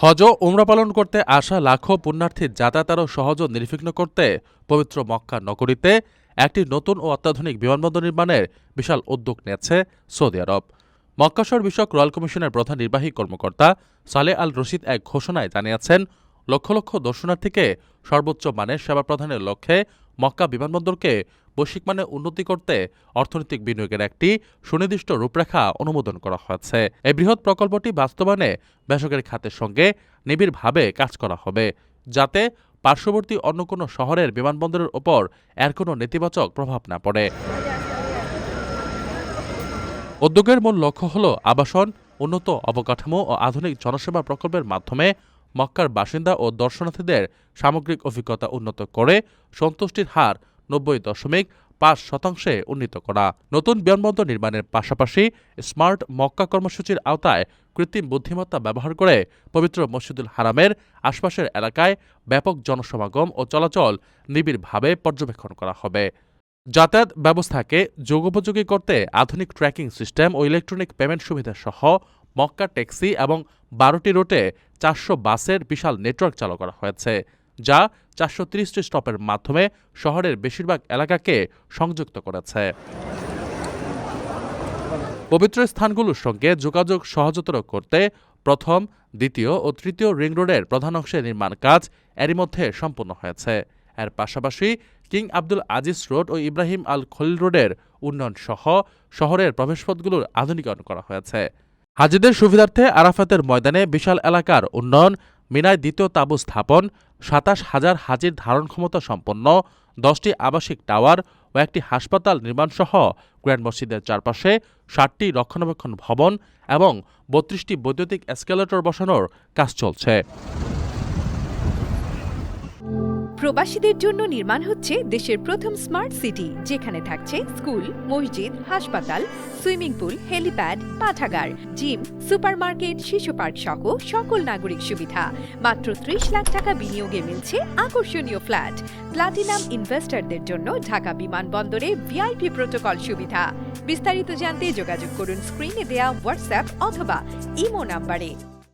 হজ ও উমরা পালন করতে আসা লাখো পুণ্যার্থীর যাতায়াত আরও সহজ ও নির্বিঘ্ন করতে পবিত্র মক্কা নগরীতে একটি নতুন ও অত্যাধুনিক বিমানবন্দর নির্মাণের বিশাল উদ্যোগ নিয়েছে সৌদি আরব। মক্কা শহর বিষয়ক রয়্যাল কমিশনের প্রধান নির্বাহী কর্মকর্তা সালেহ আল রশিদ এক ঘোষণায় জানিয়েছেন, লক্ষ লক্ষ দর্শনার্থীকে সর্বোচ্চ মানের সেবা প্রদানের লক্ষ্যে মক্কা বিমানবন্দরকে বৈশ্বিক মানে উন্নতি করতে অর্থনৈতিক বিনিয়োগের একটি সুনির্দিষ্ট রূপরেখা অনুমোদন করা হয়েছে। এই বৃহৎ প্রকল্পটি বাস্তবায়নে বেসরকারি খাতের সঙ্গে নিবিড়ভাবে কাজ করা হবে, যাতে পার্শ্ববর্তী অন্য কোনো শহরের বিমানবন্দরের ওপর এর কোনো নেতিবাচক প্রভাব না পড়ে। উদ্যোগের মূল লক্ষ্য হল আবাসন, উন্নত অবকাঠামো ও আধুনিক জনসেবা প্রকল্পের মাধ্যমে মক্কার বাসিন্দা ও দর্শনার্থীদের সামগ্রিক অভিজ্ঞতা উন্নত করে সন্তুষ্টির হার ৯০.৫% উন্নীত করা। নতুন বিমানবন্দর নির্মাণের পাশাপাশি স্মার্ট মক্কা কর্মসূচির আওতায় কৃত্রিম বুদ্ধিমত্তা ব্যবহার করে পবিত্র মসজিদুল হারামের আশপাশের এলাকায় ব্যাপক জনসমাগম ও চলাচল নিবিড়ভাবে পর্যবেক্ষণ করা হবে। যাতায়াত ব্যবস্থাকে যুগোপযোগী করতে আধুনিক ট্র্যাকিং সিস্টেম ও ইলেকট্রনিক পেমেন্ট সুবিধা সহ মক্কা ট্যাক্সি এবং ১২টি রুটে ৪০০ বাসের বিশাল নেটওয়ার্ক চালু করা হয়েছে, যা ৪৩০টি স্টপের মাধ্যমে শহরের বেশিরভাগ এলাকাকে সংযুক্ত করেছে। পবিত্র স্থানগুলোর সঙ্গে যোগাযোগ সহজতর করতে প্রথম, দ্বিতীয় ও তৃতীয় রিং রোডের প্রধান অংশের নির্মাণ কাজ এরই মধ্যে সম্পন্ন হয়েছে। এর পাশাপাশি কিং আব্দুল আজিজ রোড ও ইব্রাহিম আল খলিল রোডের উন্নয়ন সহ শহরের প্রবেশপথগুলোর আধুনিকায়ন করা হয়েছে। হাজিদের সুবিধার্থে আরাফাতের ময়দানে বিশাল এলাকার উন্নয়ন, মিনায় দ্বিতীয় তাঁবু স্থাপন, ২৭,০০০ হাজির ধারণ ক্ষমতা সম্পন্ন ১০টি আবাসিক টাওয়ার ও একটি হাসপাতাল নির্মাণসহ গ্র্যান্ড মসজিদের চারপাশে ৬০টি রক্ষণাবেক্ষণ ভবন এবং ৩২টি বৈদ্যুতিক এসকেলেটর বসানোর কাজ চলছে। প্রবাসীদের জন্য নির্মাণ হচ্ছে দেশের প্রথম স্মার্ট সিটি, যেখানে থাকছে স্কুল, মসজিদ, হাসপাতাল, সুইমিং পুল, হেলিপ্যাড, পাঠাগার, জিম, সুপারমার্কেট, শিশু পার্ক সহ সকল নাগরিক সুবিধা। মাত্র ৩০ লাখ টাকা বিনিয়োগে মিলছে আকর্ষণীয় ফ্ল্যাট। প্লাটিনাম ইনভেস্টরদের জন্য ঢাকা বিমানবন্দরে ভিআইপি প্রোটোকল সুবিধা। বিস্তারিত জানতে যোগাযোগ করুন স্ক্রিনে দেয়া হোয়াটসঅ্যাপ অথবা ইমো নাম্বারে।